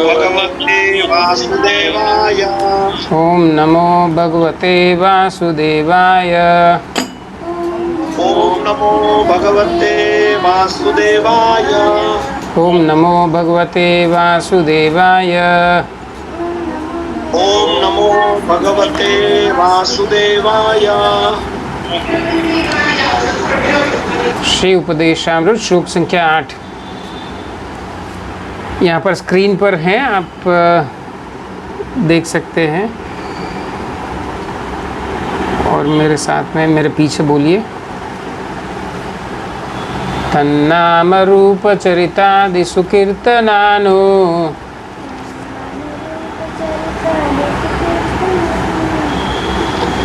भगवते वासुदेवाय। ओम नमो भगवते वासुदेवाय। ओम नमो भगवते वासुदेवाय। ओम नमो भगवते वासुदेवाय। ओम नमो भगवते वासुदेवाय। श्री उपदेशामृत श्लोक संख्या 8 यहाँ पर स्क्रीन पर है, आप देख सकते हैं और मेरे साथ में मेरे पीछे बोलिए। तन्नाम रूप चरितादि सुकीर्तनानो।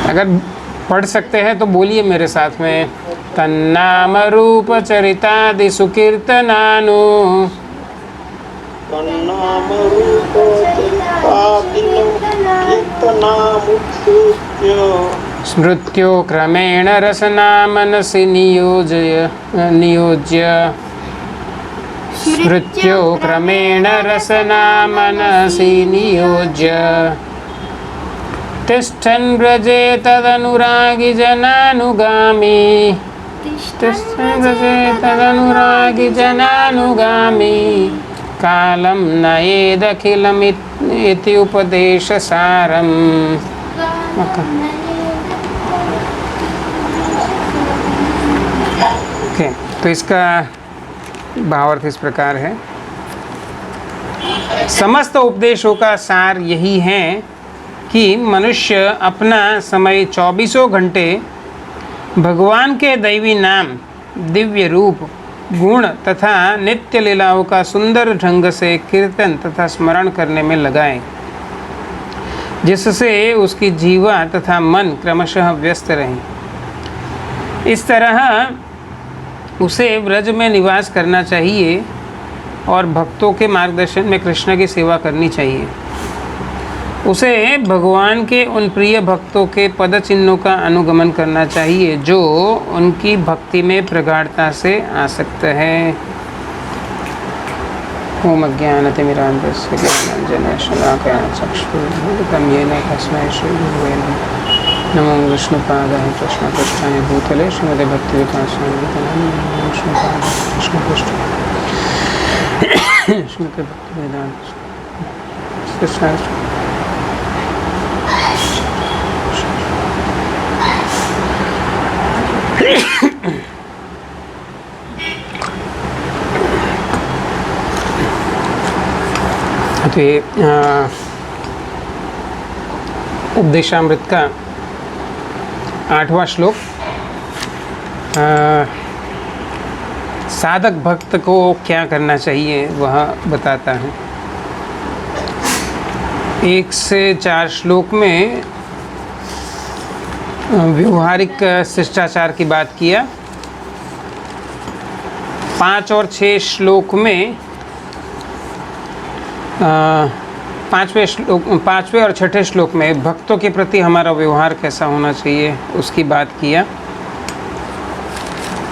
अगर पढ़ सकते हैं तो बोलिए मेरे साथ में। तन्नाम रूप चरितादि सुकीर्तनानो। तन्नाम रूप कीर्तनामुत्सृज्य स्मृत्यो क्रमेण रसना मनसि नियोज्य। स्मृत्यो क्रमेण रसना मनसि नियोज्य। तिष्ठन् व्रजे तदनुरागी जनानुगामी। तिष्ठन् व्रजे तदनुरागी जनानुगामी। कालं नयेदखिलमिति उपदेशसारम्। ओके, तो इसका भावार्थ इस प्रकार है। समस्त उपदेशों का सार यही है कि मनुष्य अपना समय 24 घंटे भगवान के दैवी नाम, दिव्य रूप, गुण तथा नित्य लीलाओं का सुंदर ढंग से कीर्तन तथा स्मरण करने में लगाए, जिससे उसकी जीवा तथा मन क्रमशः व्यस्त रहे। इस तरह उसे व्रज में निवास करना चाहिए और भक्तों के मार्गदर्शन में कृष्ण की सेवा करनी चाहिए। उसे भगवान के उन प्रिय भक्तों के पद चिन्हों का अनुगमन करना चाहिए जो उनकी भक्ति में प्रगाढ़ता से आसक्त है। ओम अज्ञानतिमिरान्धस्य ज्ञानाञ्जनशलाकया चक्षुरुन्मीलितं येन तस्मै श्रीगुरवे नमः। नमो विष्णुपादाय कृष्णपृष्ठाय भूतले श्रीमते भक्तिविकासाय विष्णुपादाय कृष्णपृष्ठाय श्रीमते भक्तिवेदान्त। तो ये उपदेशामृत का 8वां श्लोक साधक भक्त को क्या करना चाहिए वह बताता है। 1 से 4 श्लोक में व्यवहारिक शिष्टाचार की बात किया। 5 और 6 श्लोक में 5वें और 6ठे श्लोक में भक्तों के प्रति हमारा व्यवहार कैसा होना चाहिए उसकी बात किया।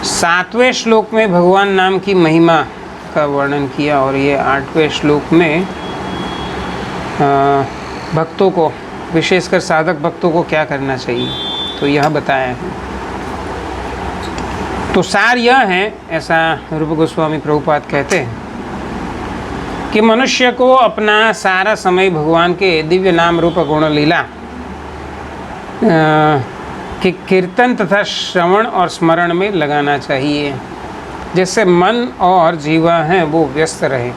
7वें श्लोक में भगवान नाम की महिमा का वर्णन किया और ये 8वें श्लोक में भक्तों को, विशेषकर साधक भक्तों को क्या करना चाहिए तो यह बताया है। तो सार यह है, ऐसा रूप गोस्वामी प्रभुपाद कहते हैं, कि मनुष्य को अपना सारा समय भगवान के दिव्य नाम रूप गुण लीला के कीर्तन तथा श्रवण और स्मरण में लगाना चाहिए, जिससे मन और जीवा है वो व्यस्त रहे।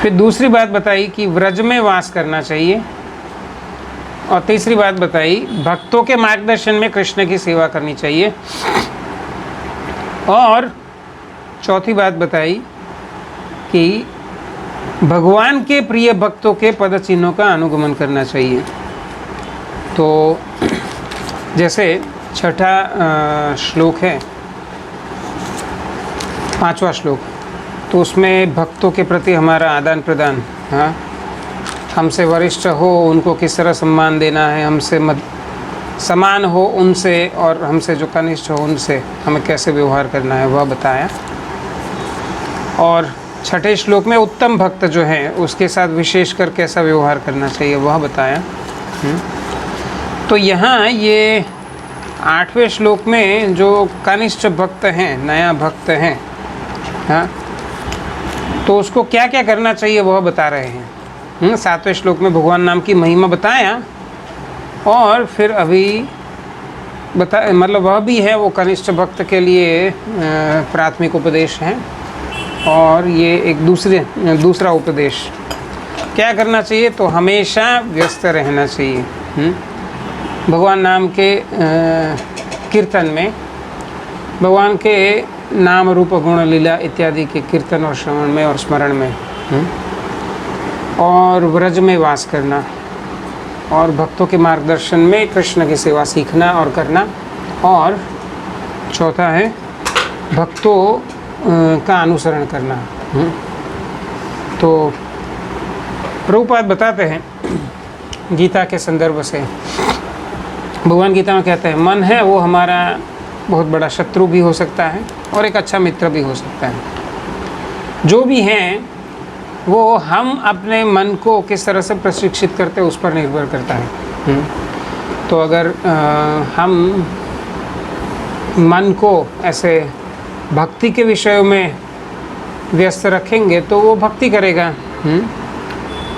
फिर दूसरी बात बताई कि व्रज में वास करना चाहिए और तीसरी बात बताई भक्तों के मार्गदर्शन में कृष्ण की सेवा करनी चाहिए और चौथी बात बताई कि भगवान के प्रिय भक्तों के पद चिन्हों का अनुगमन करना चाहिए। तो जैसे 6ठा श्लोक है, 5वां श्लोक, तो उसमें भक्तों के प्रति हमारा आदान प्रदान, हाँ, हमसे वरिष्ठ हो उनको किस तरह सम्मान देना है, हमसे समान हो उनसे और हमसे जो कनिष्ठ हो उनसे हमें कैसे व्यवहार करना है वह बताया। और छठे श्लोक में उत्तम भक्त जो है उसके साथ विशेषकर कैसा व्यवहार करना चाहिए वह बताया। तो यहाँ ये 8वें श्लोक में जो कनिष्ठ भक्त हैं, नया भक्त हैं, हाँ, तो उसको क्या क्या करना चाहिए वह बता रहे हैं। 7वें श्लोक में भगवान नाम की महिमा बताया और फिर अभी मतलब वह भी है, वो कनिष्ठ भक्त के लिए प्राथमिक उपदेश है और ये एक दूसरा उपदेश क्या करना चाहिए। तो हमेशा व्यस्त रहना चाहिए भगवान नाम के कीर्तन में, भगवान के नाम रूप गुण लीला इत्यादि के कीर्तन और श्रवण में और स्मरण में, और व्रज में वास करना और भक्तों के मार्गदर्शन में कृष्ण की सेवा सीखना और करना। और चौथा है भक्तों का अनुसरण करना। तो प्रभुपाद बताते हैं गीता के संदर्भ से, भगवान गीता में कहते हैं मन है वो हमारा बहुत बड़ा शत्रु भी हो सकता है और एक अच्छा मित्र भी हो सकता है। जो भी हैं वो हम अपने मन को किस तरह से प्रशिक्षित करते हैं उस पर निर्भर करता है। तो अगर हम मन को ऐसे भक्ति के विषयों में व्यस्त रखेंगे तो वो भक्ति करेगा।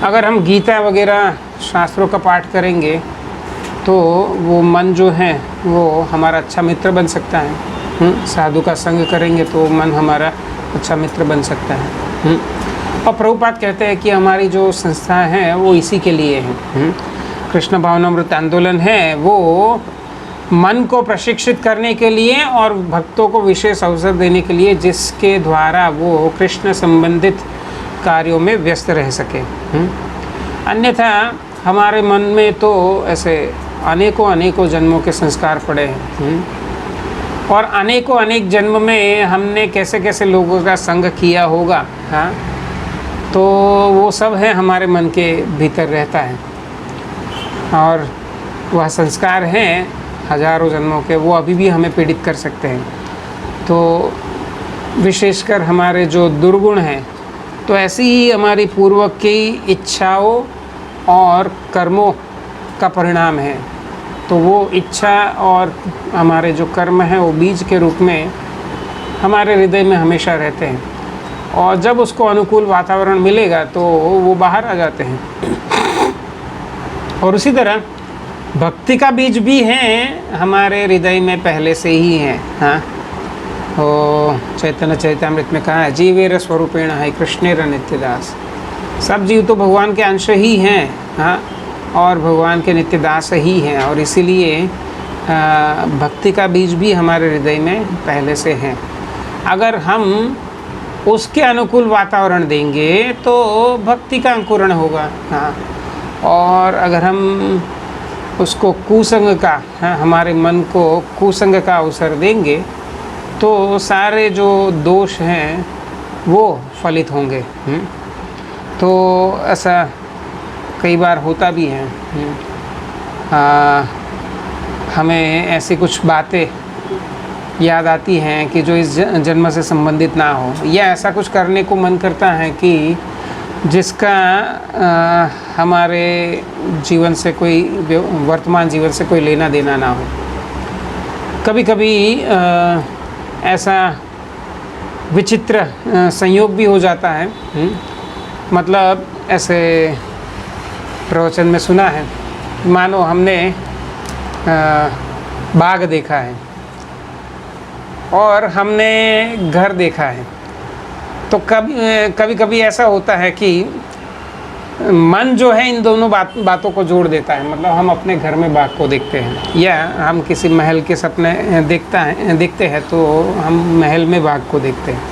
अगर हम गीता वगैरह शास्त्रों का पाठ करेंगे तो वो मन जो है वो हमारा अच्छा मित्र बन सकता है। साधु का संग करेंगे तो मन हमारा अच्छा मित्र बन सकता है। और प्रभुपाद कहते हैं कि हमारी जो संस्था है वो इसी के लिए है। कृष्ण भावनामृत आंदोलन है वो मन को प्रशिक्षित करने के लिए और भक्तों को विशेष अवसर देने के लिए, जिसके द्वारा वो कृष्ण संबंधित कार्यों में व्यस्त रह सके। अन्यथा हमारे मन में तो ऐसे अनेकों जन्मों के संस्कार पड़े हैं और अनेक जन्म में हमने कैसे कैसे लोगों का संग किया होगा, हाँ, तो वो सब है हमारे मन के भीतर रहता है और वह संस्कार हैं हजारों जन्मों के, वो अभी भी हमें पीड़ित कर सकते हैं। तो विशेषकर हमारे जो दुर्गुण हैं, तो ऐसी ही हमारी पूर्व की इच्छाओं और कर्मों का परिणाम है। तो वो इच्छा और हमारे जो कर्म हैं वो बीज के रूप में हमारे हृदय में हमेशा रहते हैं और जब उसको अनुकूल वातावरण मिलेगा तो वो बाहर आ जाते हैं। और उसी तरह भक्ति का बीज भी हैं हमारे हृदय में पहले से ही हैं। हाँ, तो चैतन्य चैतामृत में कहा है जीवेर स्वरूपेण है कृष्णेर नित्यदास। सब जीव तो भगवान के अंश ही हैं, हाँ, और भगवान के नित्यदास ही हैं और इसीलिए भक्ति का बीज भी हमारे हृदय में पहले से है। अगर हम उसके अनुकूल वातावरण देंगे तो भक्ति का अंकुरण होगा। हाँ, और अगर हम उसको कुसंग का, हाँ, हमारे मन को कुसंग का अवसर देंगे तो सारे जो दोष हैं वो फलित होंगे। तो ऐसा कई बार होता भी है। हमें ऐसी कुछ बातें याद आती हैं कि जो इस जन्म से संबंधित ना हो, या ऐसा कुछ करने को मन करता है कि जिसका हमारे जीवन से कोई, वर्तमान जीवन से कोई लेना देना ना हो। कभी कभी ऐसा विचित्र संयोग भी हो जाता है। मतलब ऐसे प्रवचन में सुना है, मानो हमने बाग देखा है और हमने घर देखा है। तो कभी कभी ऐसा होता है कि मन जो है इन दोनों बातों को जोड़ देता है। मतलब हम अपने घर में बाग को देखते हैं या हम किसी महल के सपने देखते हैं तो हम महल में बाग को देखते हैं।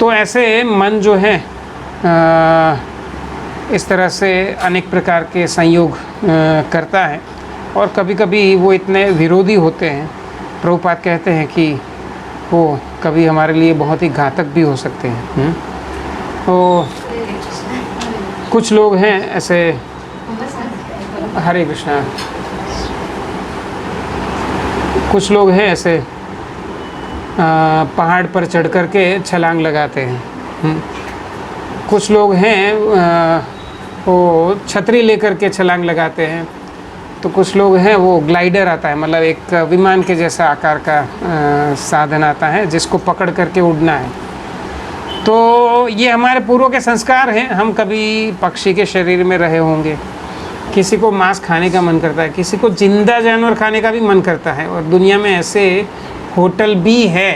तो ऐसे मन जो है इस तरह से अनेक प्रकार के संयोग करता है और कभी कभी वो इतने विरोधी होते हैं, प्रभुपाद कहते हैं कि वो कभी हमारे लिए बहुत ही घातक भी हो सकते हैं। तो कुछ लोग हैं ऐसे, हरे कृष्णा, कुछ लोग हैं ऐसे पहाड़ पर चढ़ कर के छलांग लगाते हैं। कुछ लोग हैं वो छतरी लेकर के छलांग लगाते हैं, तो कुछ लोग हैं वो ग्लाइडर आता है, मतलब एक विमान के जैसा आकार का साधन आता है जिसको पकड़ करके उड़ना है। तो ये हमारे पूर्व के संस्कार हैं। हम कभी पक्षी के शरीर में रहे होंगे, किसी को मांस खाने का मन करता है, किसी को जिंदा जानवर खाने का भी मन करता है, और दुनिया में ऐसे होटल भी है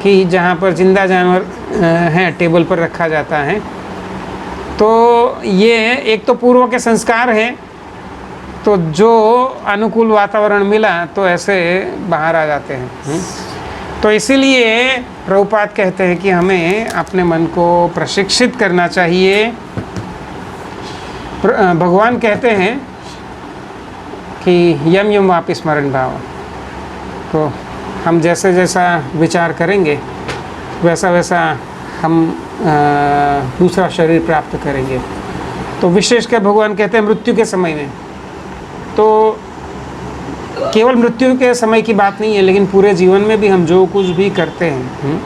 कि जहाँ पर जिंदा जानवर हैं टेबल पर रखा जाता है। तो ये एक तो पूर्व के संस्कार हैं, तो जो अनुकूल वातावरण मिला तो ऐसे बाहर आ जाते हैं। तो इसीलिए प्रभुपाद कहते हैं कि हमें अपने मन को प्रशिक्षित करना चाहिए। भगवान कहते हैं कि यम यम वापि स्मरण भाव, तो हम जैसे जैसा विचार करेंगे वैसा वैसा हम दूसरा शरीर प्राप्त करेंगे। तो विशेषकर भगवान कहते हैं मृत्यु के समय में, तो केवल मृत्यु के समय की बात नहीं है, लेकिन पूरे जीवन में भी हम जो कुछ भी करते हैं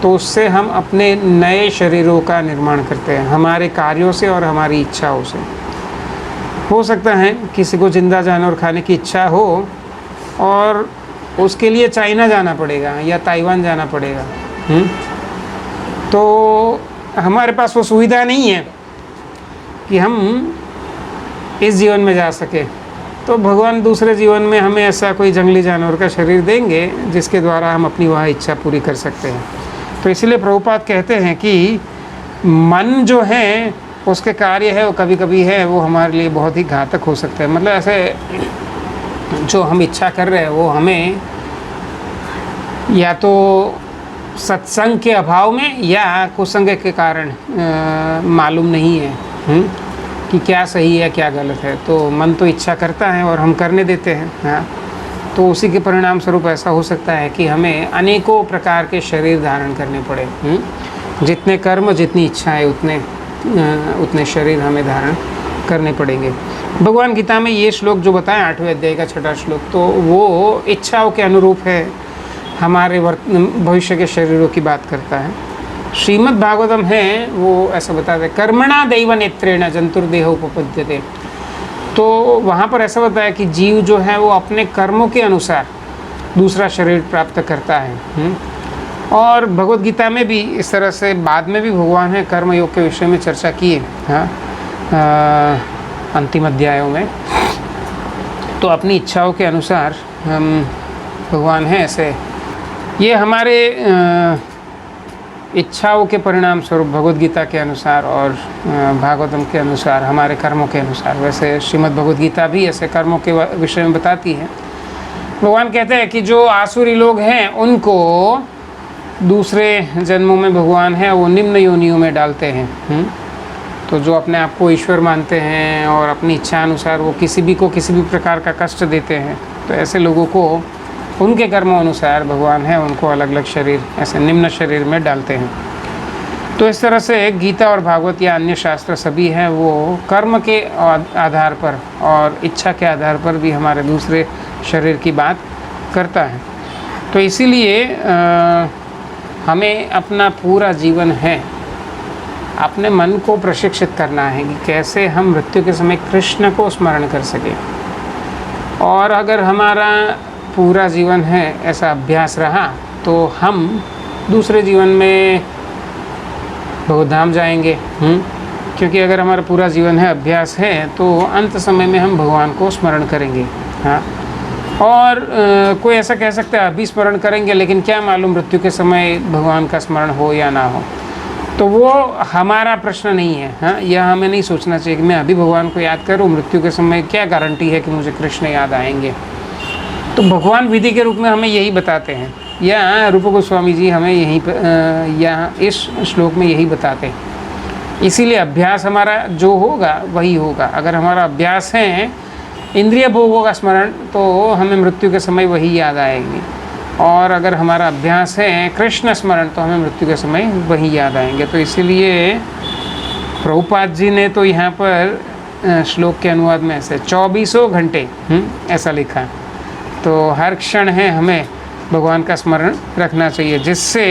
तो उससे हम अपने नए शरीरों का निर्माण करते हैं, हमारे कार्यों से और हमारी इच्छाओं से। हो सकता है किसी को जिंदा जानवर खाने की इच्छा हो और उसके लिए चाइना जाना पड़ेगा या ताइवान जाना पड़ेगा, तो हमारे पास वो सुविधा नहीं है कि हम इस जीवन में जा सके। तो भगवान दूसरे जीवन में हमें ऐसा कोई जंगली जानवर का शरीर देंगे जिसके द्वारा हम अपनी वह इच्छा पूरी कर सकते हैं। तो इसलिए प्रभुपाद कहते हैं कि मन जो है उसके कार्य है वो कभी कभी है वो हमारे लिए बहुत ही घातक हो सकता है। मतलब ऐसे जो हम इच्छा कर रहे हैं वो हमें या तो सत्संग के अभाव में या कुसंग के कारण मालूम नहीं है कि क्या सही है क्या गलत है। तो मन तो इच्छा करता है और हम करने देते हैं। हाँ, तो उसी के परिणाम स्वरूप ऐसा हो सकता है कि हमें अनेकों प्रकार के शरीर धारण करने पड़े। जितने कर्म जितनी इच्छाएं उतने शरीर हमें धारण करने पड़ेंगे। भगवान गीता में ये श्लोक जो बताया 8वें अध्याय का 6वां श्लोक, तो वो इच्छाओं के अनुरूप है, हमारे भविष्य के शरीरों की बात करता है। श्रीमद् भागवतम है वो ऐसा बताते हैं कर्मणा दैव नेत्रेण जंतुर्देह उपपद्यते। तो वहाँ पर ऐसा बताया कि जीव जो है वो अपने कर्मों के अनुसार दूसरा शरीर प्राप्त करता है। और भगवत गीता में भी इस तरह से बाद में भी भगवान है कर्म योग के विषय में चर्चा की है। हाँ, अंतिम अध्यायों में तो अपनी इच्छाओं के अनुसार हम भगवान हैं ऐसे ये हमारे इच्छाओं के परिणाम स्वरूप भगवत गीता के अनुसार और भागवतम के अनुसार हमारे कर्मों के अनुसार। वैसे श्रीमद् भगवत गीता भी ऐसे कर्मों के विषय में बताती है। भगवान कहते हैं कि जो आसुरी लोग हैं उनको दूसरे जन्मों में भगवान है वो निम्न योनियों में डालते हैं। तो जो अपने आप को ईश्वर मानते हैं और अपनी इच्छा अनुसार वो किसी भी प्रकार का कष्ट देते हैं, तो ऐसे लोगों को उनके कर्मों अनुसार भगवान है उनको अलग अलग शरीर ऐसे निम्न शरीर में डालते हैं। तो इस तरह से गीता और भागवत या अन्य शास्त्र सभी हैं वो कर्म के आधार पर और इच्छा के आधार पर भी हमारे दूसरे शरीर की बात करता है। तो इसीलिए हमें अपना पूरा जीवन है अपने मन को प्रशिक्षित करना है कि कैसे हम मृत्यु के समय कृष्ण को स्मरण कर सकें। और अगर हमारा पूरा जीवन है ऐसा अभ्यास रहा तो हम दूसरे जीवन में भगवधाम जाएंगे। क्योंकि अगर हमारा पूरा जीवन है अभ्यास है तो अंत समय में हम भगवान को स्मरण करेंगे। हाँ, और कोई ऐसा कह सकता है अभी स्मरण करेंगे, लेकिन क्या मालूम मृत्यु के समय भगवान का स्मरण हो या ना हो। तो वो हमारा प्रश्न नहीं है। हाँ, यह हमें नहीं सोचना चाहिए कि मैं अभी भगवान को याद करूं, मृत्यु के समय क्या गारंटी है कि मुझे कृष्ण याद आएंगे। तो भगवान विधि के रूप में हमें यही बताते हैं, या रूप गोस्वामी जी हमें यहीं यहाँ इस श्लोक में यही बताते हैं। इसीलिए अभ्यास हमारा जो होगा वही होगा। अगर हमारा अभ्यास है इंद्रिय भोगों का स्मरण तो हमें मृत्यु के समय वही याद आएंगे, और अगर हमारा अभ्यास है कृष्ण स्मरण तो हमें मृत्यु के समय वही याद आएंगे। तो इसीलिए प्रभुपाद जी ने तो यहाँ पर श्लोक के अनुवाद में ऐसे 24 घंटे ऐसा लिखा। तो हर क्षण है हमें भगवान का स्मरण रखना चाहिए, जिससे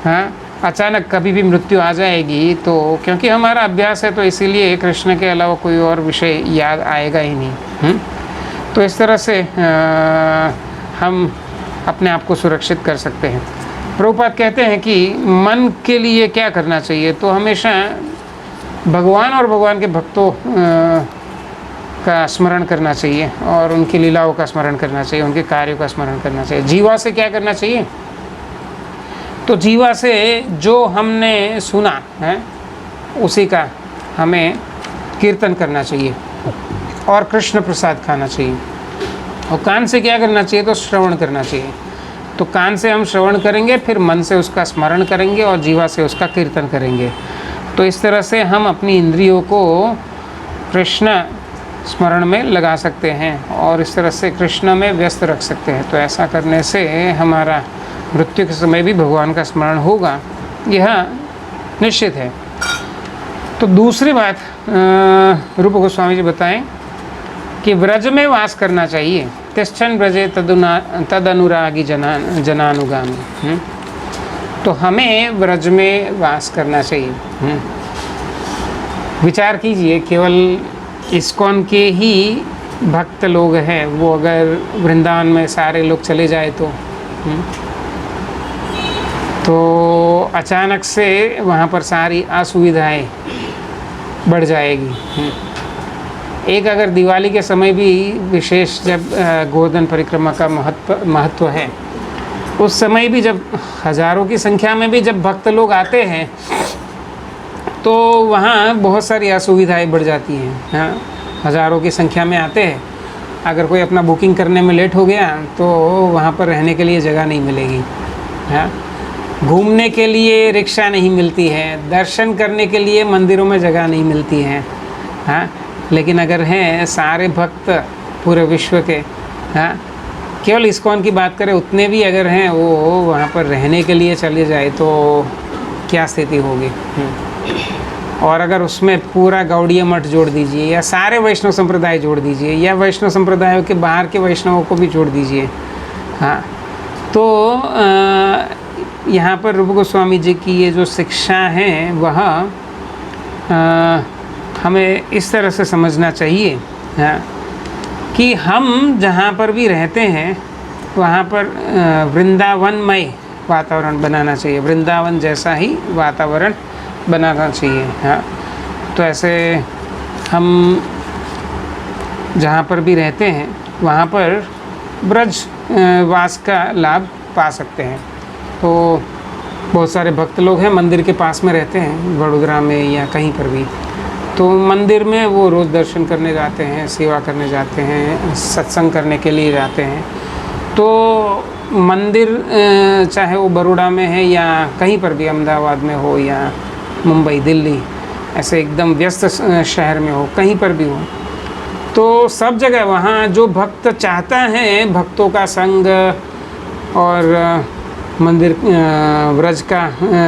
हाँ अचानक कभी भी मृत्यु आ जाएगी, तो क्योंकि हमारा अभ्यास है तो इसीलिए कृष्ण के अलावा कोई और विषय याद आएगा ही नहीं। तो इस तरह से हम अपने आप को सुरक्षित कर सकते हैं। प्रभुपाद कहते हैं कि मन के लिए क्या करना चाहिए, तो हमेशा भगवान और भगवान के भक्तों का स्मरण करना चाहिए और उनकी लीलाओं का स्मरण करना चाहिए, उनके कार्यों का स्मरण करना चाहिए। जीवा से क्या करना चाहिए, तो जीवा से जो हमने सुना है उसी का हमें कीर्तन करना चाहिए और कृष्ण प्रसाद खाना चाहिए। और कान से क्या करना चाहिए, तो श्रवण करना चाहिए। तो कान से हम श्रवण करेंगे, फिर मन से उसका स्मरण करेंगे और जीवा से उसका कीर्तन करेंगे। तो इस तरह से हम अपनी इंद्रियों को कृष्ण स्मरण में लगा सकते हैं और इस तरह से कृष्ण में व्यस्त रख सकते हैं। तो ऐसा करने से हमारा मृत्यु के समय भी भगवान का स्मरण होगा, यह निश्चित है। तो दूसरी बात रूप गोस्वामी जी बताएं कि व्रज में वास करना चाहिए। तिष्ठन् व्रजे तदनुरागी जनानुगामी। तो हमें व्रज में वास करना चाहिए। विचार कीजिए, केवल इस्कॉन के ही भक्त लोग हैं, वो अगर वृंदावन में सारे लोग चले जाए तो अचानक से वहाँ पर सारी असुविधाएं बढ़ जाएगी। एक अगर दिवाली के समय भी विशेष जब गोवर्धन परिक्रमा का महत्व है, उस समय भी जब हजारों की संख्या में भी जब भक्त लोग आते हैं तो वहाँ बहुत सारी असुविधाएं बढ़ जाती हैं। हाँ, हजारों की संख्या में आते हैं, अगर कोई अपना बुकिंग करने में लेट हो गया तो वहाँ पर रहने के लिए जगह नहीं मिलेगी। हाँ, घूमने के लिए रिक्शा नहीं मिलती है, दर्शन करने के लिए मंदिरों में जगह नहीं मिलती है। हाँ, लेकिन अगर हैं सारे भक्त पूरे विश्व के, हाँ, केवल इस्कॉन की बात करें उतने भी अगर हैं वो वहाँ पर रहने के लिए चले जाए तो क्या स्थिति होगी। और अगर उसमें पूरा गौड़ीय मठ जोड़ दीजिए या सारे वैष्णव संप्रदाय जोड़ दीजिए या वैष्णव संप्रदायों के बाहर के वैष्णवों को भी जोड़ दीजिए। हाँ, तो यहाँ पर रूप गोस्वामी जी की ये जो शिक्षा है वह हमें इस तरह से समझना चाहिए। हाँ, कि हम जहाँ पर भी रहते हैं वहाँ पर वृंदावनमय वातावरण बनाना चाहिए, वृंदावन जैसा ही वातावरण बनाना चाहिए। हाँ, तो ऐसे हम जहाँ पर भी रहते हैं वहाँ पर ब्रज वास का लाभ पा सकते हैं। तो बहुत सारे भक्त लोग हैं मंदिर के पास में रहते हैं, वडोदरा में या कहीं पर भी, तो मंदिर में वो रोज़ दर्शन करने जाते हैं, सेवा करने जाते हैं, सत्संग करने के लिए जाते हैं। तो मंदिर चाहे वो बड़ौदा में है या कहीं पर भी, अहमदाबाद में हो या मुंबई, दिल्ली, ऐसे एकदम व्यस्त शहर में हो, कहीं पर भी हो, तो सब जगह वहाँ जो भक्त चाहता है भक्तों का संग और मंदिर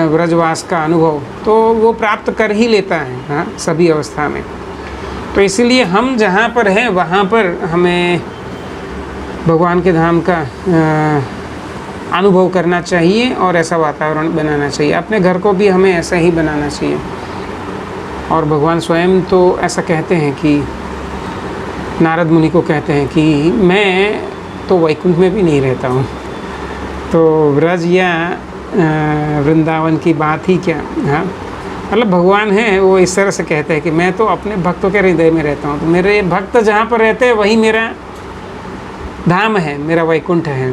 व्रजवास का अनुभव तो वो प्राप्त कर ही लेता है। हाँ, सभी अवस्था में। तो इसीलिए हम जहाँ पर हैं वहाँ पर हमें भगवान के धाम का अनुभव करना चाहिए और ऐसा वातावरण बनाना चाहिए। अपने घर को भी हमें ऐसा ही बनाना चाहिए। और भगवान स्वयं तो ऐसा कहते हैं कि नारद मुनि को कहते हैं कि मैं तो वैकुंठ में भी नहीं रहता हूँ, तो व्रज या वृंदावन की बात ही क्या। हाँ, मतलब भगवान है वो इस तरह से कहते हैं कि मैं तो अपने भक्तों के हृदय में रहता हूँ, तो मेरे भक्त जहाँ पर रहते हैं वही मेरा धाम है, मेरा वैकुंठ है।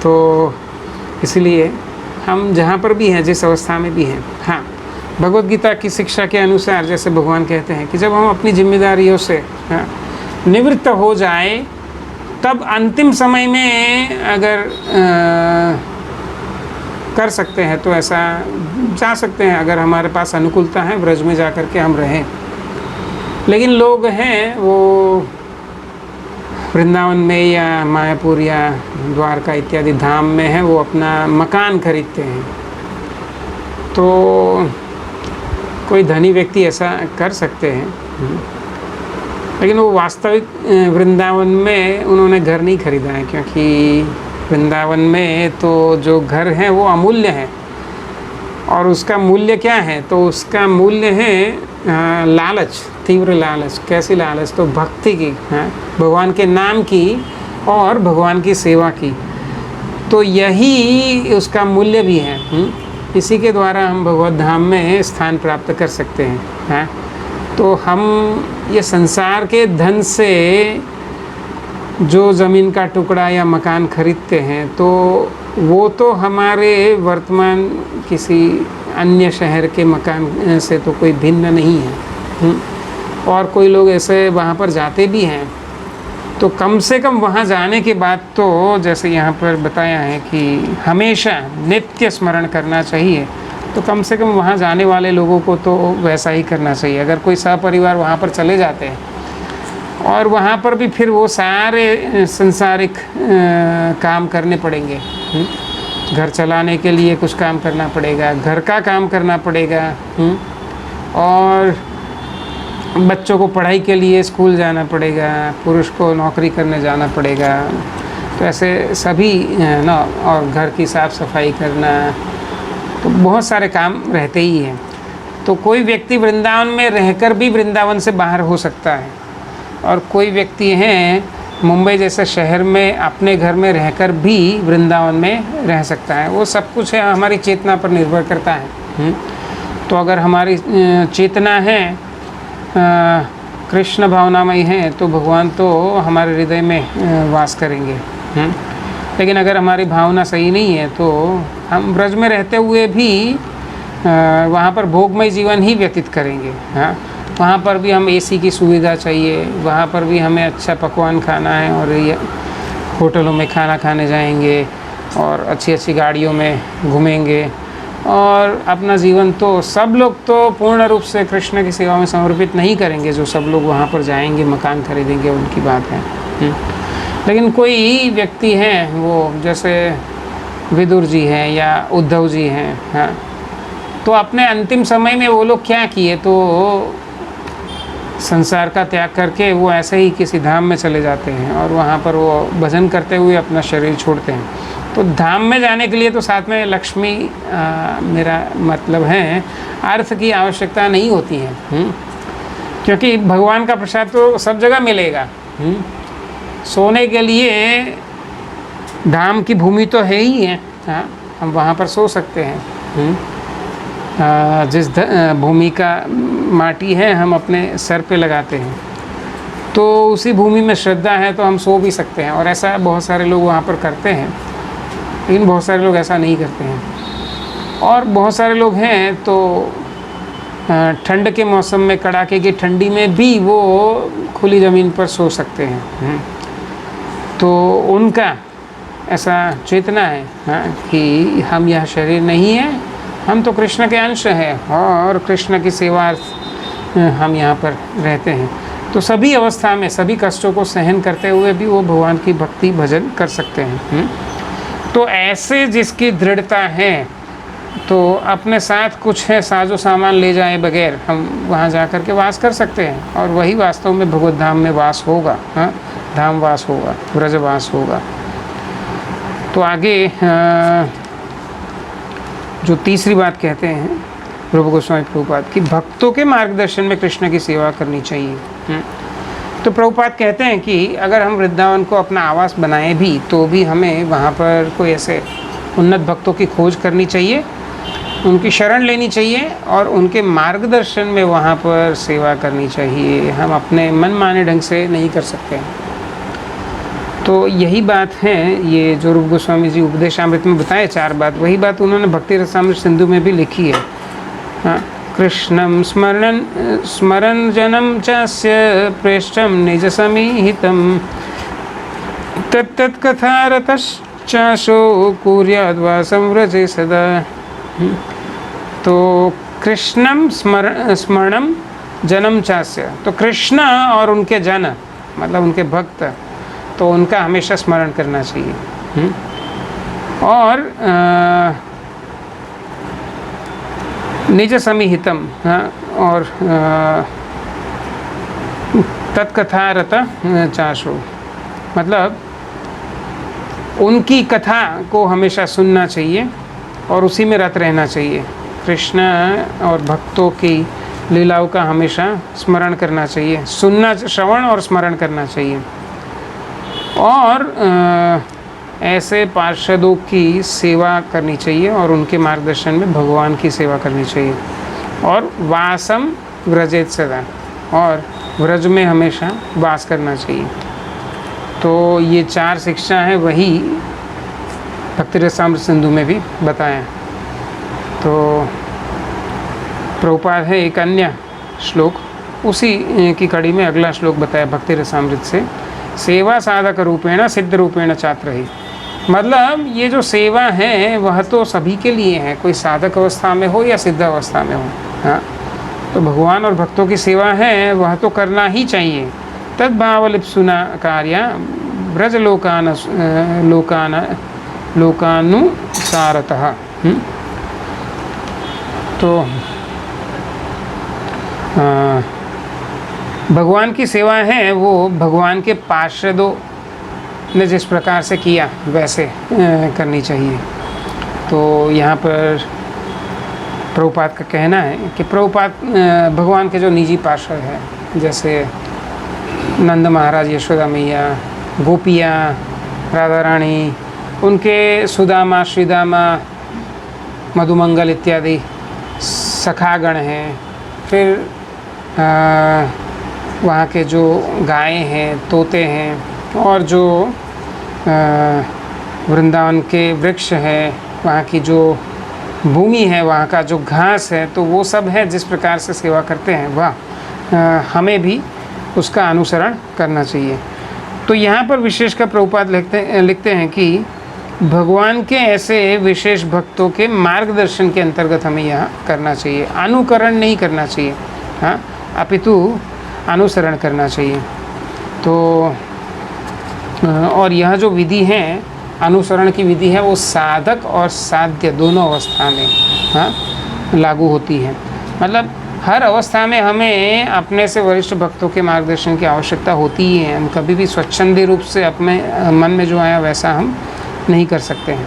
तो इसलिए हम जहाँ पर भी हैं, जिस अवस्था में भी हैं, हाँ, भगवत गीता की शिक्षा के अनुसार जैसे भगवान कहते हैं कि जब हम अपनी जिम्मेदारियों से निवृत्त हो जाए तब अंतिम समय में अगर कर सकते हैं तो ऐसा जा सकते हैं, अगर हमारे पास अनुकूलता है ब्रज में जा कर के हम रहें। लेकिन लोग हैं वो वृंदावन में या मायापुर या द्वारका इत्यादि धाम में है, वो अपना मकान खरीदते हैं। तो कोई धनी व्यक्ति ऐसा कर सकते हैं, लेकिन वो वास्तविक वृंदावन में उन्होंने घर नहीं खरीदा है, क्योंकि वृंदावन में तो जो घर हैं वो अमूल्य हैं। और उसका मूल्य क्या है? तो उसका मूल्य है लालच, तीव्र लालच। कैसी लालच? तो भक्ति की, भगवान के नाम की और भगवान की सेवा की। तो यही उसका मूल्य भी है। इसी के द्वारा हम भगवत धाम में स्थान प्राप्त कर सकते हैं। तो हम ये संसार के धन से जो ज़मीन का टुकड़ा या मकान खरीदते हैं, तो वो तो हमारे वर्तमान किसी अन्य शहर के मकान से तो कोई भिन्न नहीं है। और कोई लोग ऐसे वहाँ पर जाते भी हैं, तो कम से कम वहाँ जाने के बाद तो जैसे यहाँ पर बताया है कि हमेशा नित्य स्मरण करना चाहिए, तो कम से कम वहाँ जाने वाले लोगों को तो वैसा ही करना चाहिए। अगर कोई सपरिवार वहाँ पर चले जाते हैं और वहाँ पर भी फिर वो सारे संसारिक काम करने पड़ेंगे। घर चलाने के लिए कुछ काम करना पड़ेगा, घर का काम करना पड़ेगा, और बच्चों को पढ़ाई के लिए स्कूल जाना पड़ेगा, पुरुष को नौकरी करने जाना पड़ेगा। तो ऐसे सभी ना, और घर की साफ़ सफाई करना, तो बहुत सारे काम रहते ही हैं। तो कोई व्यक्ति वृंदावन में रहकर भी वृंदावन से बाहर हो सकता है, और कोई व्यक्ति हैं मुंबई जैसे शहर में अपने घर में रहकर भी वृंदावन में रह सकता है। वो सब कुछ है हमारी चेतना पर निर्भर करता है। तो अगर हमारी चेतना है कृष्ण भावनामयी है, तो भगवान तो हमारे हृदय में वास करेंगे। लेकिन अगर हमारी भावना सही नहीं है, तो हम ब्रज में रहते हुए भी वहाँ पर भोगमय जीवन ही व्यतीत करेंगे। वहाँ पर भी हम एसी की सुविधा चाहिए, वहाँ पर भी हमें अच्छा पकवान खाना है, और ये होटलों में खाना खाने जाएंगे और अच्छी अच्छी गाड़ियों में घूमेंगे। और अपना जीवन तो सब लोग तो पूर्ण रूप से कृष्ण की सेवा में समर्पित नहीं करेंगे। जो सब लोग वहाँ पर जाएंगे, मकान खरीदेंगे, उनकी बात है। लेकिन कोई व्यक्ति हैं, वो जैसे विदुर जी हैं या उद्धव जी हैं, तो अपने अंतिम समय में वो लोग क्या किए? तो संसार का त्याग करके वो ऐसे ही किसी धाम में चले जाते हैं, और वहाँ पर वो भजन करते हुए अपना शरीर छोड़ते हैं। तो धाम में जाने के लिए तो साथ में लक्ष्मी, मेरा मतलब है, अर्थ की आवश्यकता नहीं होती है। क्योंकि भगवान का प्रसाद तो सब जगह मिलेगा। सोने के लिए धाम की भूमि तो है ही है, हम वहाँ पर सो सकते हैं। जिस भूमि का माटी है हम अपने सर पे लगाते हैं, तो उसी भूमि में श्रद्धा है तो हम सो भी सकते हैं। और ऐसा बहुत सारे लोग वहाँ पर करते हैं, लेकिन बहुत सारे लोग ऐसा नहीं करते हैं। और बहुत सारे लोग हैं तो ठंड के मौसम में, कड़ाके की ठंडी में भी वो खुली ज़मीन पर सो सकते हैं। तो उनका ऐसा चेतना है कि हम यह शरीर नहीं है, हम तो कृष्ण के अंश हैं, और कृष्ण की सेवार्थ हम यहाँ पर रहते हैं। तो सभी अवस्था में, सभी कष्टों को सहन करते हुए भी वो भगवान की भक्ति भजन कर सकते हैं। तो ऐसे जिसकी दृढ़ता है, तो अपने साथ कुछ है साजो सामान ले जाए बगैर हम वहाँ जा कर के वास कर सकते हैं, और वही वास्तव में भगवत धाम में वास होगा। धाम वास होगा, ब्रजवास होगा। तो आगे जो तीसरी बात कहते हैं रूप गोस्वामी प्रभुपाद की, भक्तों के मार्गदर्शन में कृष्ण की सेवा करनी चाहिए। तो प्रभुपाद कहते हैं कि अगर हम वृंदावन को अपना आवास बनाएं भी, तो भी हमें वहाँ पर कोई ऐसे उन्नत भक्तों की खोज करनी चाहिए, उनकी शरण लेनी चाहिए, और उनके मार्गदर्शन में वहाँ पर सेवा करनी चाहिए। हम अपने मनमाने ढंग से नहीं कर सकते। तो यही बात है, ये जो रूप गोस्वामी जी उपदेशामृत में बताए 4 बात, वही बात उन्होंने भक्ति रसामृत सिंधु में भी लिखी है। कृष्णं स्मरन् जनम चास्य प्रेष्ठं निज समीहितं तत्तत् कथारतश्चाशो कुर्याद्वासं व्रजे सदा। तो कृष्णं स्मरणं जनम चास्य, तो कृष्ण और उनके जन मतलब उनके भक्त, तो उनका हमेशा स्मरण करना चाहिए। और निज समीहितम, और तत्कथारत चाशो, मतलब उनकी कथा को हमेशा सुनना चाहिए और उसी में रत रहना चाहिए। कृष्ण और भक्तों की लीलाओं का हमेशा स्मरण करना चाहिए, सुनना, श्रवण और स्मरण करना चाहिए। और ऐसे पार्षदों की सेवा करनी चाहिए और उनके मार्गदर्शन में भगवान की सेवा करनी चाहिए। और वासम व्रजेत सदा, और व्रज में हमेशा वास करना चाहिए। तो ये 4 शिक्षा हैं, वही भक्ति रसामृत सिंधु में भी बताया। तो प्रभुपाद है एक अन्य श्लोक, उसी की कड़ी में अगला श्लोक बताया भक्ति रसामृत से, सेवा साधक रूपेण सिद्ध रूपेण चात्र ही। मतलब ये जो सेवा है वह तो सभी के लिए है, कोई साधक अवस्था में हो या सिद्ध अवस्था में हो। हाँ, तो भगवान और भक्तों की सेवा है वह तो करना ही चाहिए। तद्भावलिप्सुना कार्या ब्रज लोकानुसारतः। तो भगवान की सेवा है वो भगवान के पार्षदों ने जिस प्रकार से किया वैसे करनी चाहिए। तो यहाँ पर प्रभुपाद का कहना है कि प्रभुपाद भगवान के जो निजी पार्षद हैं, जैसे नंद महाराज, यशोदा मैया, गोपियाँ, राधा रानी, उनके सुदामा, श्रीदामा, मधुमंगल इत्यादि सखागण हैं, फिर वहाँ के जो गाय हैं, तोते हैं, और जो वृंदावन के वृक्ष हैं, वहाँ की जो भूमि है, वहाँ का जो घास है, तो वो सब है जिस प्रकार से सेवा करते हैं वह हमें भी उसका अनुसरण करना चाहिए। तो यहाँ पर विशेषकर प्रभुपाद लिखते हैं कि भगवान के ऐसे विशेष भक्तों के मार्गदर्शन के अंतर्गत हमें यहाँ करना चाहिए, अनुकरण नहीं करना चाहिए, हाँ, अपितु अनुसरण करना चाहिए। तो और यह जो विधि है, अनुसरण की विधि है, वो साधक और साध्य दोनों अवस्था में, हाँ, लागू होती है। मतलब हर अवस्था में हमें अपने से वरिष्ठ भक्तों के मार्गदर्शन की आवश्यकता होती ही है। हम कभी भी स्वच्छंदी रूप से अपने मन में जो आया वैसा हम नहीं कर सकते हैं।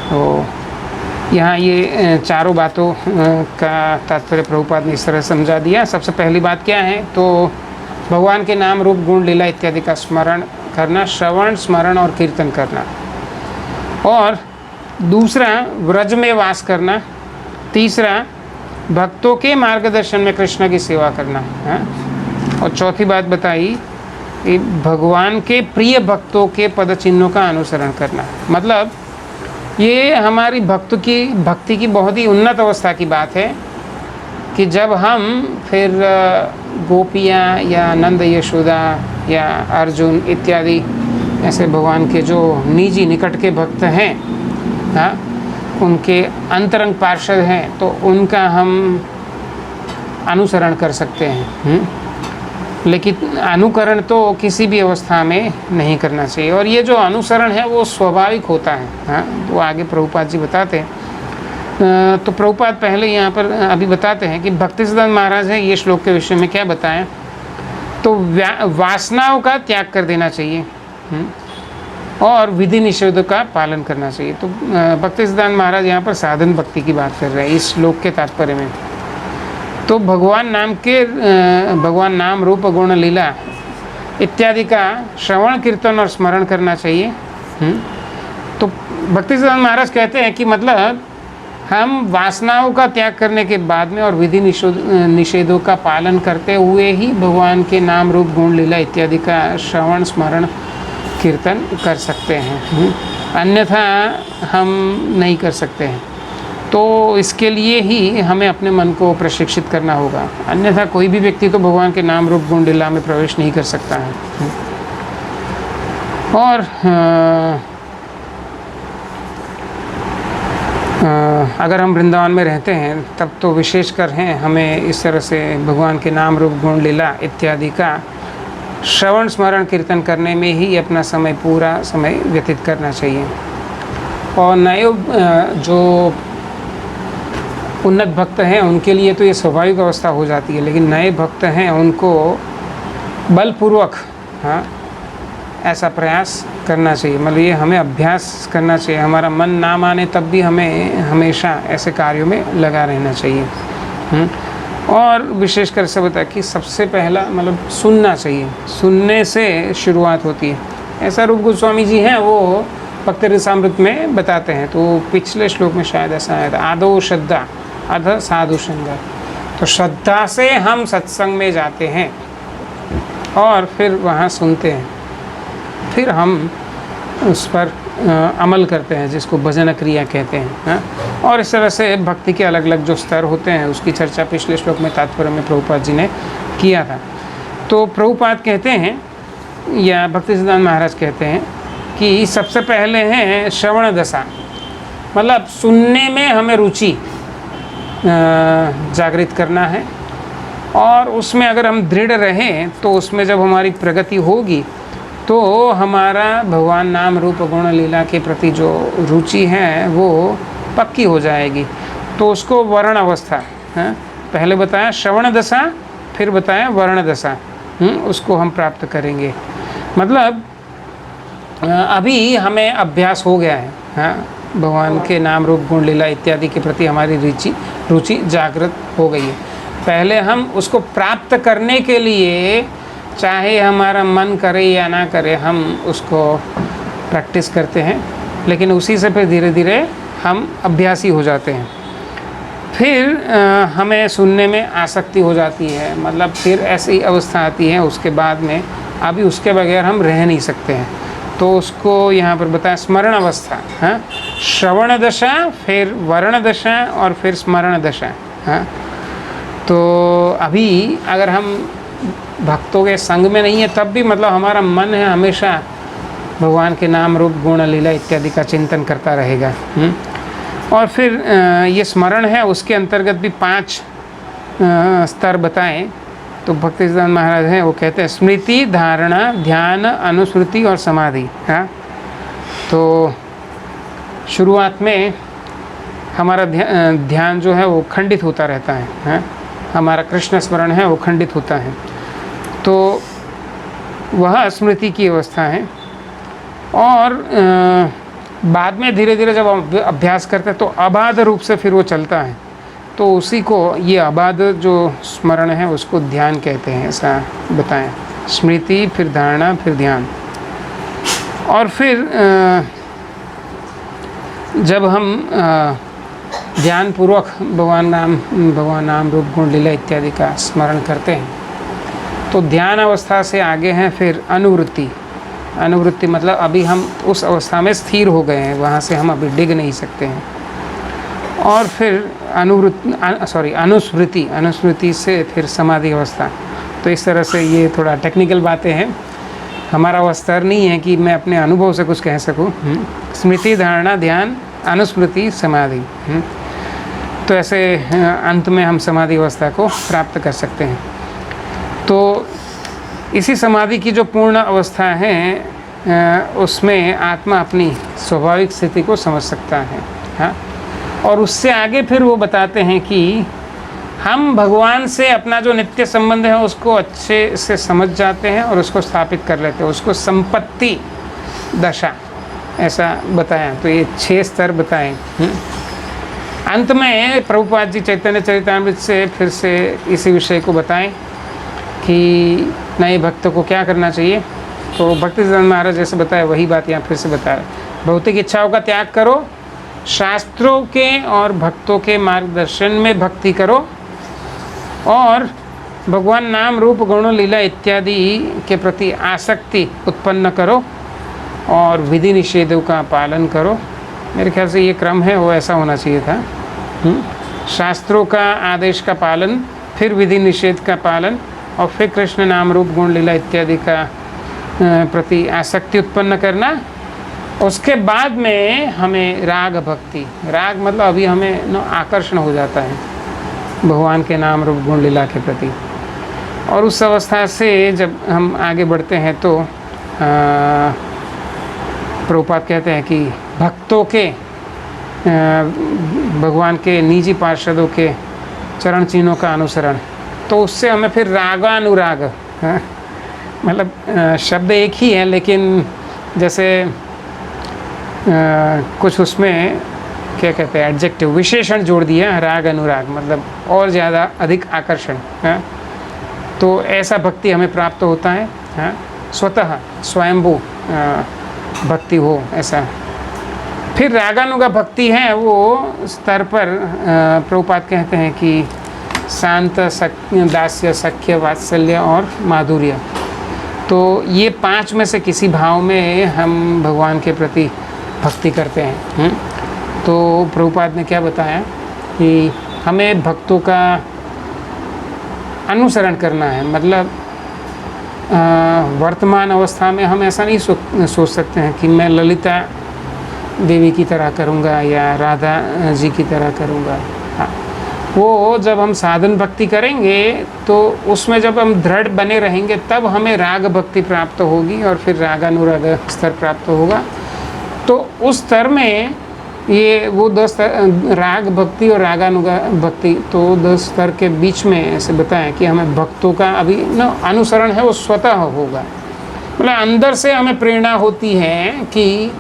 तो यहाँ ये चारों बातों का तात्पर्य प्रभुपाद ने इस तरह समझा दिया। सबसे पहली बात क्या है, तो भगवान के नाम रूप गुण लीला इत्यादि का स्मरण करना, श्रवण, स्मरण और कीर्तन करना। और दूसरा, व्रज में वास करना। तीसरा, भक्तों के मार्गदर्शन में कृष्ण की सेवा करना है। और चौथी बात बताई कि भगवान के प्रिय भक्तों के पद चिन्हों का अनुसरण करना। मतलब ये हमारी भक्ति की बहुत ही उन्नत अवस्था की बात है कि जब हम फिर गोपियाँ या नंद यशोदा या अर्जुन इत्यादि ऐसे भगवान के जो निजी निकट के भक्त हैं, हाँ, उनके अंतरंग पार्षद हैं, तो उनका हम अनुसरण कर सकते हैं। लेकिन अनुकरण तो किसी भी अवस्था में नहीं करना चाहिए। और ये जो अनुसरण है वो स्वाभाविक होता है, हाँ, वो आगे प्रभुपाद जी बताते हैं। तो प्रभुपाद पहले यहाँ पर अभी बताते हैं कि भक्तिसिद्धांत महाराज हैं, ये श्लोक के विषय में क्या बताएं, तो वासनाओं का त्याग कर देना चाहिए और विधि निषेध का पालन करना चाहिए। तो भक्तिसिद्धांत महाराज यहाँ पर साधन भक्ति की बात कर रहे हैं इस श्लोक के तात्पर्य में। तो भगवान नाम रूप गुण लीला इत्यादि का श्रवण, कीर्तन और स्मरण करना चाहिए। तो भक्तिसिद्धांत महाराज कहते हैं कि मतलब हम वासनाओं का त्याग करने के बाद में और विधि निषेधों का पालन करते हुए ही भगवान के नाम रूप गुण लीला इत्यादि का श्रवण, स्मरण, कीर्तन कर सकते हैं। अन्यथा हम नहीं कर सकते हैं। तो इसके लिए ही हमें अपने मन को प्रशिक्षित करना होगा, अन्यथा कोई भी व्यक्ति तो भगवान के नाम रूप गुण लीला में प्रवेश नहीं कर सकता है। और अगर हम वृंदावन में रहते हैं तब तो विशेषकर हैं, हमें इस तरह से भगवान के नाम रूप गुण लीला इत्यादि का श्रवण, स्मरण, कीर्तन करने में ही अपना समय, पूरा समय व्यतीत करना चाहिए। और नए जो उन्नत भक्त हैं उनके लिए तो ये स्वाभाविक अवस्था हो जाती है, लेकिन नए भक्त हैं उनको बलपूर्वक, हाँ, ऐसा प्रयास करना चाहिए। मतलब ये हमें अभ्यास करना चाहिए। हमारा मन ना माने तब भी हमें हमेशा ऐसे कार्यों में लगा रहना चाहिए। और विशेषकर से बताया कि सबसे पहला मतलब सुनना चाहिए, सुनने से शुरुआत होती है। ऐसा रूप गोस्वामी जी हैं, वो भक्त रसामृत में बताते हैं। तो पिछले श्लोक में शायद ऐसा आया था, आदो श्रद्धा अध साधु संग। तो श्रद्धा से हम सत्संग में जाते हैं और फिर वहाँ सुनते हैं, फिर हम उस पर अमल करते हैं, जिसको भजन क्रिया कहते हैं। हाँ? और इस तरह से भक्ति के अलग अलग जो स्तर होते हैं उसकी चर्चा पिछले श्लोक में तात्पर्य में प्रभुपाद जी ने किया था। तो प्रभुपाद कहते हैं या भक्ति सिद्धांत महाराज कहते हैं कि सबसे पहले है श्रवण दशा, मतलब सुनने में हमें रुचि जागृत करना है। और उसमें अगर हम दृढ़ रहें तो उसमें जब हमारी प्रगति होगी तो हमारा भगवान नाम रूप गुण लीला के प्रति जो रुचि है वो पक्की हो जाएगी। तो उसको वर्ण अवस्था, पहले बताया श्रवण दशा, फिर बताया वर्ण दशा, उसको हम प्राप्त करेंगे। मतलब अभी हमें अभ्यास हो गया है, भगवान के नाम रूप गुण लीला इत्यादि के प्रति हमारी रुचि जागृत हो गई है। पहले हम उसको प्राप्त करने के लिए, चाहे हमारा मन करे या ना करे, हम उसको प्रैक्टिस करते हैं, लेकिन उसी से फिर धीरे धीरे हम अभ्यासी हो जाते हैं। फिर हमें सुनने में आसक्ति हो जाती है, मतलब फिर ऐसी अवस्था आती है उसके बाद में अभी उसके बगैर हम रह नहीं सकते हैं। तो उसको यहाँ पर बताया स्मरण अवस्था, श्रवण दशा, फिर वर्ण दशा और फिर स्मरण दशा। तो अभी अगर हम भक्तों के संग में नहीं है तब भी मतलब हमारा मन है हमेशा भगवान के नाम रूप गुण लीला इत्यादि का चिंतन करता रहेगा। और फिर ये स्मरण है, उसके अंतर्गत भी 5 स्तर बताएं। तो भक्ति सिद्धांत महाराज हैं, वो कहते हैं स्मृति, धारणा, ध्यान, अनुस्मृति और समाधि। तो शुरुआत में हमारा ध्यान जो है वो खंडित होता रहता है, हमारा कृष्ण स्मरण है वो खंडित होता है, तो वह स्मृति की अवस्था है। और बाद में धीरे धीरे जब हम अभ्यास करते हैं तो अबाध रूप से फिर वो चलता है, तो उसी को ये अबाध जो स्मरण है उसको ध्यान कहते हैं, ऐसा बताएं। स्मृति, फिर धारणा, फिर ध्यान। और फिर जब हम ध्यानपूर्वक भगवान नाम रूप गुण लीला इत्यादि का स्मरण करते हैं तो ध्यान अवस्था से आगे हैं फिर अनुवृत्ति, मतलब अभी हम उस अवस्था में स्थिर हो गए हैं, वहाँ से हम अभी डिग नहीं सकते हैं। और फिर अनुस्मृति से फिर समाधि अवस्था। तो इस तरह से ये थोड़ा टेक्निकल बातें हैं, हमारा वो स्तर नहीं है कि मैं अपने अनुभव से कुछ कह सकूं। स्मृति, धारणा, ध्यान, अनुस्मृति, समाधि। तो ऐसे अंत में हम समाधि अवस्था को प्राप्त कर सकते हैं। तो इसी समाधि की जो पूर्ण अवस्था है उसमें आत्मा अपनी स्वाभाविक स्थिति को समझ सकता है। हाँ, और उससे आगे फिर वो बताते हैं कि हम भगवान से अपना जो नित्य संबंध है उसको अच्छे से समझ जाते हैं और उसको स्थापित कर लेते हैं, उसको संपत्ति दशा ऐसा बताया। तो ये 6 स्तर बताए। अंत में प्रभुपाद जी चैतन्य चरितामृत से फिर से इसी विषय को बताएं कि नए भक्त को क्या करना चाहिए। तो भक्ति सिद्धांत महाराज जैसे बताया वही बात यहाँ फिर से बताया। भौतिक इच्छाओं का त्याग करो, शास्त्रों के और भक्तों के मार्गदर्शन में भक्ति करो, और भगवान नाम रूप गुण लीला इत्यादि के प्रति आसक्ति उत्पन्न करो, और विधि निषेधों का पालन करो। मेरे ख्याल से ये क्रम है वो ऐसा होना चाहिए था। शास्त्रों का आदेश का पालन, फिर विधि निषेध का पालन, और फिर कृष्ण नाम रूप गुण लीला इत्यादि का प्रति आसक्ति उत्पन्न करना। उसके बाद में हमें राग भक्ति, राग मतलब अभी हमें आकर्षण हो जाता है भगवान के नाम रूप गुण लीला के प्रति। और उस अवस्था से जब हम आगे बढ़ते हैं तो प्रभुपाद कहते हैं कि भक्तों के भगवान के निजी पार्षदों के चरण चिन्हों का अनुसरण, तो उससे हमें फिर रागानुराग, मतलब शब्द एक ही है, लेकिन जैसे कुछ उसमें क्या कहते हैं एडजेक्टिव विशेषण जोड़ दिया, राग अनुराग, मतलब और ज़्यादा अधिक आकर्षण है। तो ऐसा भक्ति हमें प्राप्त होता है, हाँ, स्वतः स्वयंभू भक्ति हो ऐसा। फिर रागानुगा भक्ति है वो स्तर पर प्रभुपाद कहते हैं कि शांत, दास्य, सख्य, वात्सल्य और माधुर्य। तो ये 5 में से किसी भाव में हम भगवान के प्रति भक्ति करते हैं। तो प्रभुपाद ने क्या बताया कि हमें भक्तों का अनुसरण करना है, मतलब वर्तमान अवस्था में हम ऐसा नहीं सोच सकते हैं कि मैं ललिता देवी की तरह करूँगा या राधा जी की तरह करूँगा। हाँ, वो जब हम साधन भक्ति करेंगे तो उसमें जब हम दृढ़ बने रहेंगे तब हमें राग भक्ति प्राप्त होगी और फिर रागानुराग स्तर प्राप्त होगा। तो उस स्तर में ये वो 10 राग भक्ति और रागानुगा भक्ति, तो 10 स्तर के बीच में ऐसे बताया कि हमें भक्तों का अभी न अनुसरण है वो स्वतः होगा। मतलब अंदर से हमें प्रेरणा होती है कि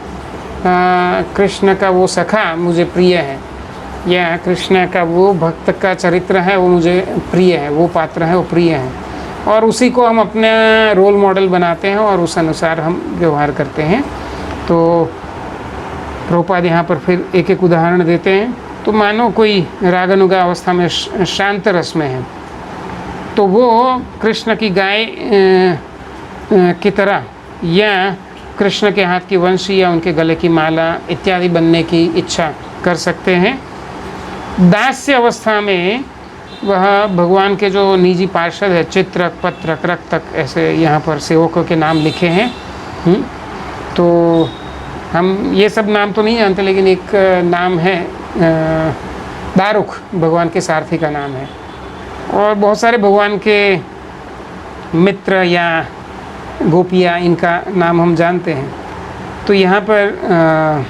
कृष्ण का वो सखा मुझे प्रिय है, या कृष्ण का वो भक्त का चरित्र है वो मुझे प्रिय है, वो पात्र है वो प्रिय है, और उसी को हम अपना रोल मॉडल बनाते हैं और उस अनुसार हम व्यवहार करते हैं। तो प्रभुपाद यहाँ पर फिर एक एक उदाहरण देते हैं। तो मानो कोई रागानुगा अवस्था में शांत रस में है, तो वो कृष्ण की गाय की तरह या कृष्ण के हाथ की वंशी या उनके गले की माला इत्यादि बनने की इच्छा कर सकते हैं। दास्य अवस्था में वह भगवान के जो निजी पार्षद है, चित्रक, पत्रक, रक्तक, ऐसे यहाँ पर सेवकों के नाम लिखे हैं। तो हम ये सब नाम तो नहीं जानते, लेकिन एक नाम है दारुक, भगवान के सारथी का नाम है, और बहुत सारे भगवान के मित्र या गोपियाँ, इनका नाम हम जानते हैं। तो यहाँ पर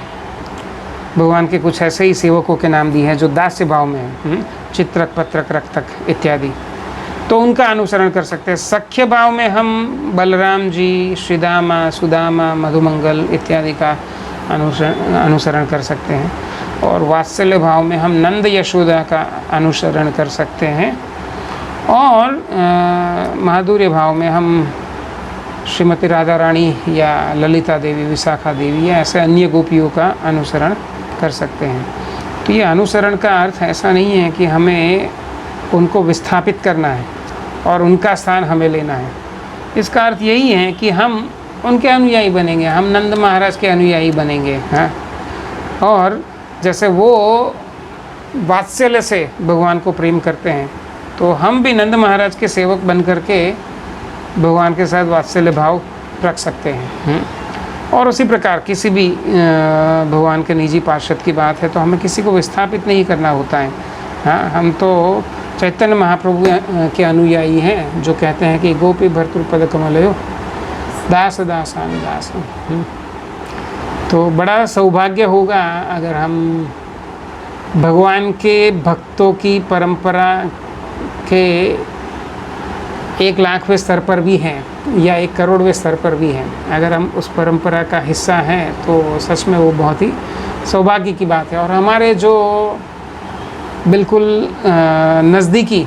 भगवान के कुछ ऐसे ही सेवकों के नाम दिए हैं जो दास्य भाव में हैं, चित्रक, पत्रक, रक्तक इत्यादि। तो उनका अनुसरण कर सकते हैं। सख्य भाव में हम बलराम जी, श्रीदामा, सुदामा, मधुमंगल इत्यादि का अनुसरण कर सकते हैं। और वात्सल्य भाव में हम नंद यशोदा का अनुसरण कर सकते हैं। और माधुर्य भाव में हम श्रीमती राधा रानी या ललिता देवी, विशाखा देवी या ऐसे अन्य गोपियों का अनुसरण कर सकते हैं। तो ये अनुसरण का अर्थ ऐसा नहीं है कि हमें उनको विस्थापित करना है और उनका स्थान हमें लेना है। इसका अर्थ यही है कि हम उनके अनुयायी बनेंगे, हम नंद महाराज के अनुयायी बनेंगे। हाँ, और जैसे वो वात्सल्य से भगवान को प्रेम करते हैं, तो हम भी नंद महाराज के सेवक बन करके भगवान के साथ वात्सल्य भाव रख सकते हैं। और उसी प्रकार किसी भी भगवान के निजी पार्षद की बात है तो हमें किसी को विस्थापित नहीं करना होता है। हाँ, हम तो चैतन्य महाप्रभु के अनुयायी हैं जो कहते हैं कि गोपी भर्तृपद कमलयो दास दासानु दास। तो बड़ा सौभाग्य होगा अगर हम भगवान के भक्तों की परंपरा के 1,00,000वें स्तर पर भी हैं या 1 करोड़वें स्तर पर भी हैं। अगर हम उस परंपरा का हिस्सा हैं तो सच में वो बहुत ही सौभाग्य की बात है। और हमारे जो बिल्कुल नज़दीकी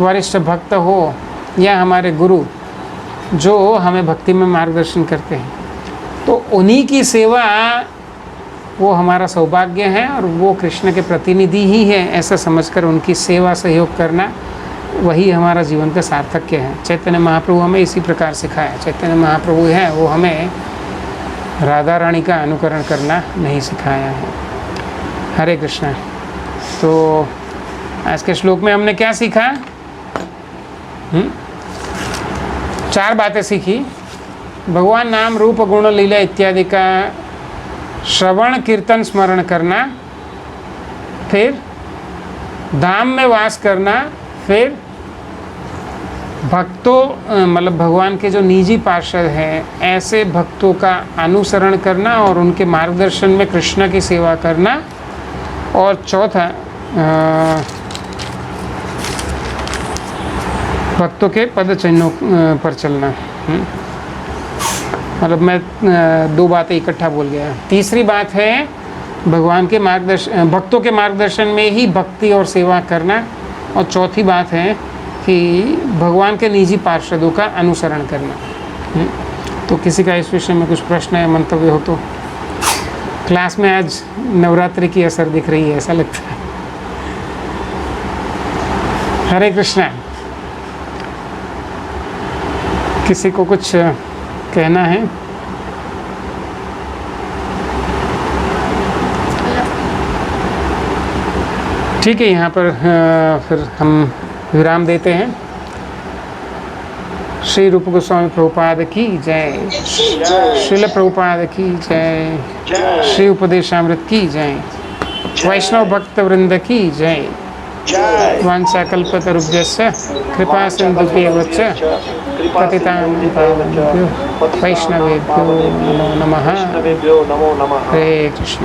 वरिष्ठ भक्त हो या हमारे गुरु जो हमें भक्ति में मार्गदर्शन करते हैं, तो उन्हीं की सेवा वो हमारा सौभाग्य है और वो कृष्ण के प्रतिनिधि ही है, ऐसा समझकर उनकी सेवा सहयोग करना वही हमारा जीवन का सार्थक्य है। चैतन्य महाप्रभु हमें इसी प्रकार सिखाया। चैतन्य महाप्रभु है वो हमें राधा रानी का अनुकरण करना नहीं सिखाया है। हरे कृष्णा। तो आज के श्लोक में हमने क्या सीखा? 4 बातें सीखी। भगवान नाम, रूप, गुण, लीला इत्यादि का श्रवण, कीर्तन, स्मरण करना, फिर धाम में वास करना, फिर भक्तों मतलब भगवान के जो निजी पार्षद हैं ऐसे भक्तों का अनुसरण करना और उनके मार्गदर्शन में कृष्ण की सेवा करना, और चौथा भक्तों के पद चिन्हों पर चलना। मतलब मैं दो बातें इकट्ठा बोल गया। तीसरी बात है भगवान के मार्गदर्शन, भक्तों के मार्गदर्शन में ही भक्ति और सेवा करना। और चौथी बात है कि भगवान के निजी पार्षदों का अनुसरण करना। तो किसी का इस विषय में कुछ प्रश्न है, मंतव्य हो तो। क्लास में आज नवरात्रि की असर दिख रही है, ऐसा लगता है। हरे कृष्णा। किसी को कुछ कहना है? ठीक है, यहाँ पर फिर हम विराम देते हैं। श्री रूप गोस्वामी प्रभुपाद की जय, श्रील प्रभुपाद की जय, श्री उपदेशामृत की जय, वैष्णव भक्त वृंद की जय। वाञ्छाकल्पतरुभ्यश्च कृपा सिन्धुभ्येव च पतितानां पावनेभ्यो वैष्णवेभ्यो नमो नमः। हरे कृष्ण।